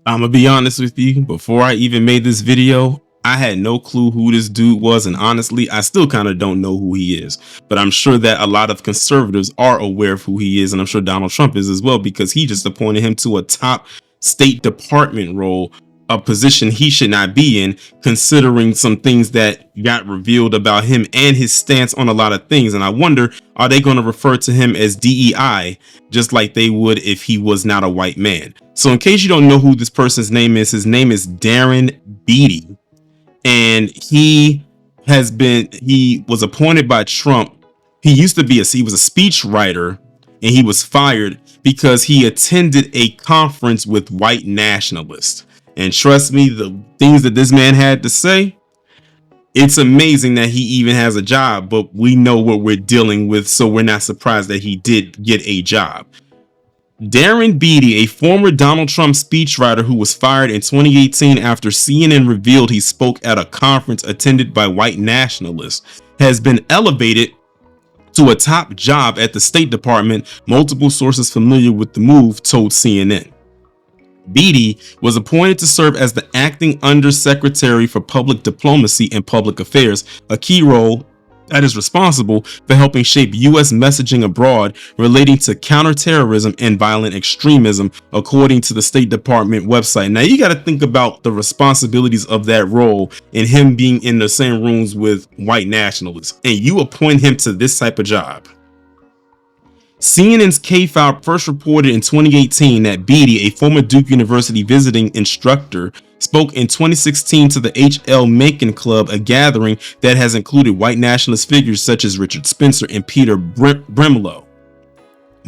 I'm gonna be honest with you. Before I even made this video, I had no clue who this dude was, and honestly, I still kind of don't know who he is. But I'm sure that a lot of conservatives are aware of who he is, and I'm sure Donald Trump is as well, because he just appointed him to a top State Department role, a position he should not be in, considering some things that got revealed about him and his stance on a lot of things. And I wonder, are they going to refer to him as DEI just like they would if he was not a white man? So in case you don't know who this person's name is, his name is Darren Beattie, and he was appointed by Trump. He used to be he was a speech writer, and he was fired because he attended a conference with white nationalists. And trust me, the things that this man had to say, it's amazing that he even has a job, but we know what we're dealing with, so we're not surprised that he did get a job. Darren Beattie, a former Donald Trump speechwriter who was fired in 2018 after CNN revealed he spoke at a conference attended by white nationalists, has been elevated to a top job at the State Department, multiple sources familiar with the move told CNN. Beattie was appointed to serve as the acting undersecretary for public diplomacy and public affairs, a key role that is responsible for helping shape U.S. messaging abroad relating to counterterrorism and violent extremism, according to the State Department website. Now you got to think about the responsibilities of that role and him being in the same rooms with white nationalists, and you appoint him to this type of job. CNN's K-File first reported in 2018 that Beattie, a former Duke University visiting instructor, spoke in 2016 to the H.L. Mencken Club, a gathering that has included white nationalist figures such as Richard Spencer and Peter Brimelow.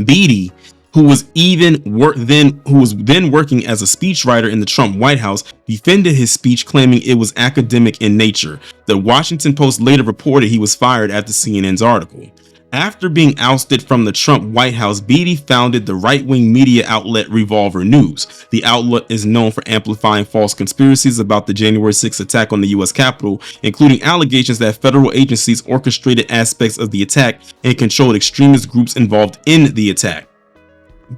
Beattie, who was then working as a speechwriter in the Trump White House, defended his speech, claiming it was academic in nature. The Washington Post later reported he was fired after CNN's article. After being ousted from the Trump White House, Beattie founded the right-wing media outlet Revolver News. The outlet is known for amplifying false conspiracies about the January 6th attack on the U.S. Capitol, including allegations that federal agencies orchestrated aspects of the attack and controlled extremist groups involved in the attack.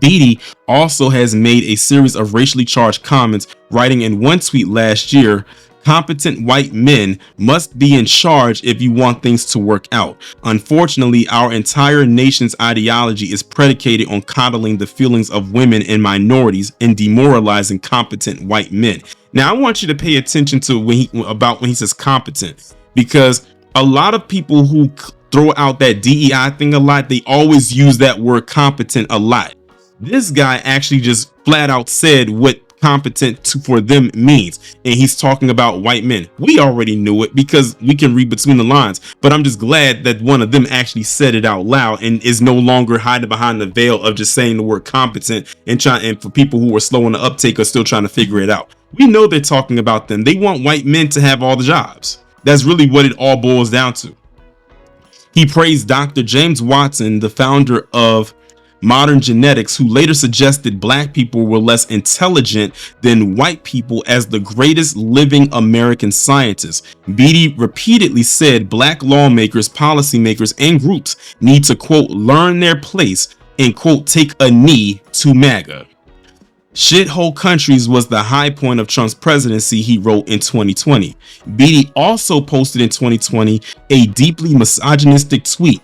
Beattie also has made a series of racially charged comments, writing in one tweet last year, "Competent white men must be in charge if you want things to work out. Unfortunately, our entire nation's ideology is predicated on coddling the feelings of women and minorities and demoralizing competent white men." Now, I want you to pay attention to when he says competent, because a lot of people who throw out that DEI thing a lot, they always use that word competent a lot. This guy actually just flat out said what competent for them means, and he's talking about white men. We already knew it because we can read between the lines, but I'm just glad that one of them actually said it out loud and is no longer hiding behind the veil of just saying the word competent and for people who are slow on the uptake are still trying to figure it out. We know they're talking about them. They want white men to have all the jobs. That's really what it all boils down to. He praised Dr. James Watson, the founder of Modern Genetics, who later suggested black people were less intelligent than white people, as the greatest living American scientists. Beattie repeatedly said black lawmakers, policymakers, and groups need to, quote, learn their place and, quote, take a knee to MAGA. Shithole countries was the high point of Trump's presidency, he wrote in 2020. Beattie also posted in 2020 a deeply misogynistic tweet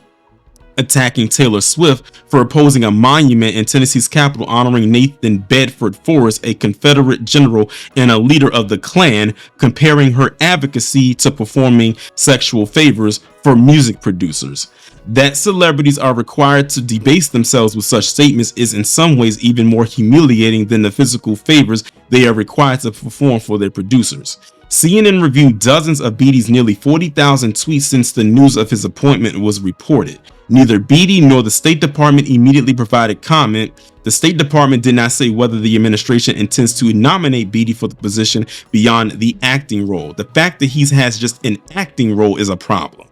attacking Taylor Swift for opposing a monument in Tennessee's capital honoring Nathan Bedford Forrest, a Confederate general and a leader of the Klan, comparing her advocacy to performing sexual favors for music producers. That celebrities are required to debase themselves with such statements is in some ways even more humiliating than the physical favors they are required to perform for their producers. CNN reviewed dozens of Beattie's nearly 40,000 tweets since the news of his appointment was reported. Neither Beattie nor the State Department immediately provided comment. The State Department did not say whether the administration intends to nominate Beattie for the position beyond the acting role. The fact that he has just an acting role is a problem.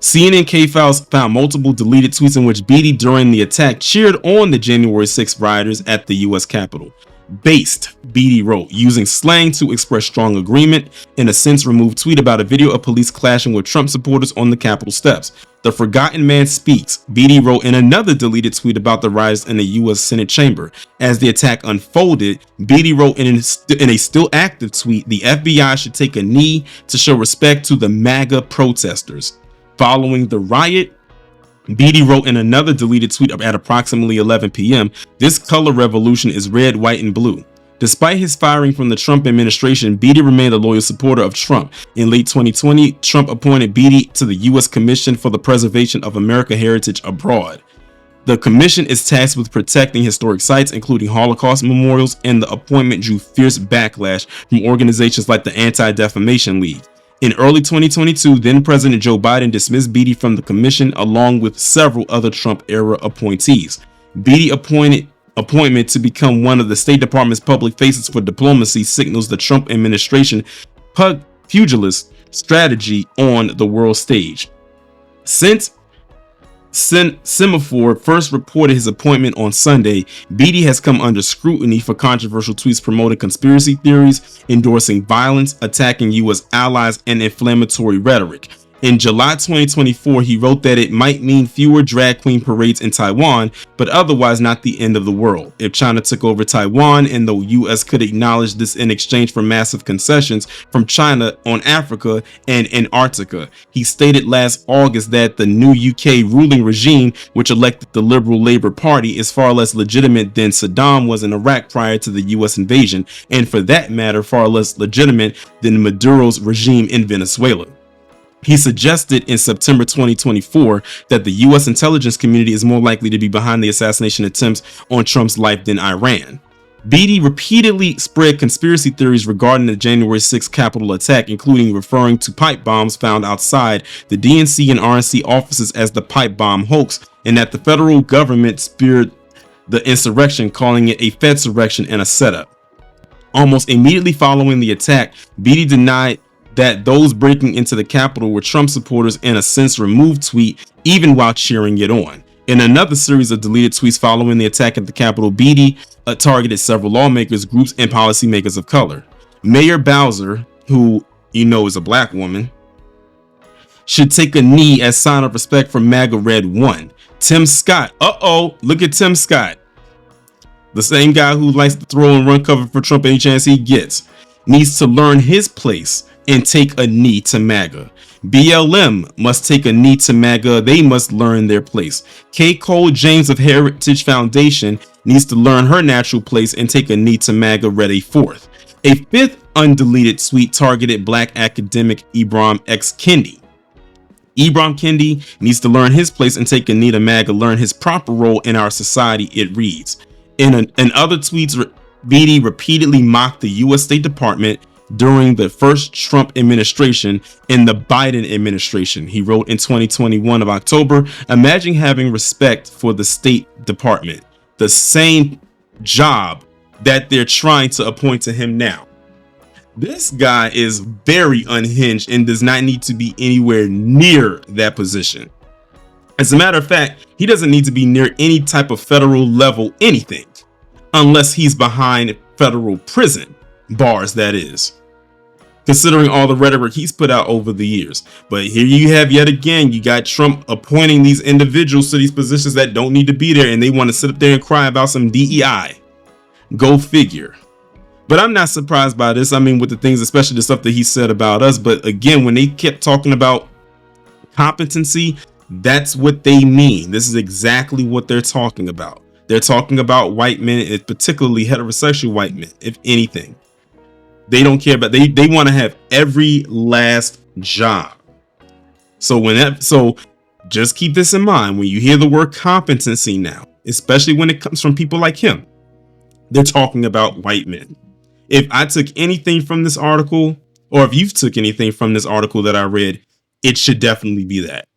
CNN K-Files found multiple deleted tweets in which Beattie during the attack cheered on the January 6th rioters at the U.S. Capitol. Based, Beattie wrote, using slang to express strong agreement. In a since removed tweet about a video of police clashing with Trump supporters on the Capitol steps. The forgotten man speaks, Beattie wrote in another deleted tweet about the riots in the U.S. Senate chamber. As the attack unfolded, Beattie wrote in a still active tweet, the FBI should take a knee to show respect to the MAGA protesters. Following the riot, Beattie wrote in another deleted tweet at approximately 11 p.m., this color revolution is red, white, and blue. Despite his firing from the Trump administration, Beattie remained a loyal supporter of Trump. In late 2020, Trump appointed Beattie to the U.S. Commission for the Preservation of American Heritage Abroad. The commission is tasked with protecting historic sites, including Holocaust memorials, and the appointment drew fierce backlash from organizations like the Anti-Defamation League. In early 2022, then-President Joe Biden dismissed Beattie from the commission along with several other Trump-era appointees. Beattie's appointment to become one of the State Department's public faces for diplomacy signals the Trump administration pugilist strategy on the world stage. Since Semaphore first reported his appointment on Sunday, Beattie has come under scrutiny for controversial tweets promoting conspiracy theories, endorsing violence, attacking U.S. allies, and inflammatory rhetoric. In July 2024, he wrote that it might mean fewer drag queen parades in Taiwan, but otherwise not the end of the world. If China took over Taiwan and the US could acknowledge this in exchange for massive concessions from China on Africa and Antarctica. He stated last August that the new UK ruling regime, which elected the Liberal Labour Party, is far less legitimate than Saddam was in Iraq prior to the US invasion, and for that matter, far less legitimate than Maduro's regime in Venezuela. He suggested in September 2024 that the U.S. intelligence community is more likely to be behind the assassination attempts on Trump's life than Iran. Beattie repeatedly spread conspiracy theories regarding the January 6th Capitol attack, including referring to pipe bombs found outside the DNC and RNC offices as the pipe bomb hoax, and that the federal government speared the insurrection, calling it a Fedsurrection and a setup. Almost immediately following the attack, Beattie denied that those breaking into the Capitol were Trump supporters in a since removed tweet, even while cheering it on. In another series of deleted tweets following the attack at the Capitol, Beattie targeted several lawmakers, groups, and policymakers of color. Mayor Bowser, who you know is a black woman, should take a knee as sign of respect for MAGA Red 1. Tim Scott, look at Tim Scott, the same guy who likes to throw and run cover for Trump any chance he gets, needs to learn his place and take a knee to MAGA. BLM must take a knee to MAGA. They must learn their place. K. Cole James of Heritage Foundation needs to learn her natural place and take a knee to MAGA Red a fourth. A fifth undeleted tweet targeted black academic Ibram X. Kendi. Ibram Kendi needs to learn his place and take a knee to MAGA, learn his proper role in our society, it reads. In other tweets, Beattie repeatedly mocked the U.S. State Department during the first Trump administration and the Biden administration. He wrote in 2021 of October, imagine having respect for the State Department, the same job that they're trying to appoint to him now. This guy is very unhinged and does not need to be anywhere near that position. As a matter of fact, he doesn't need to be near any type of federal level anything, unless he's behind federal prison bars, that is, considering all the rhetoric he's put out over the years. But here you have yet again, you got Trump appointing these individuals to these positions that don't need to be there, and they want to sit up there and cry about some DEI. Go figure. But I'm not surprised by this. I mean, with the things, especially the stuff that he said about us. But again, when they kept talking about competency, that's what they mean. This is exactly what they're talking about. They're talking about white men, particularly heterosexual white men, if anything. They don't care about, they want to have every last job. So just keep this in mind when you hear the word competency now, especially when it comes from people like him. They're talking about white men. If I took anything from this article, or if you took anything from this article that I read, it should definitely be that.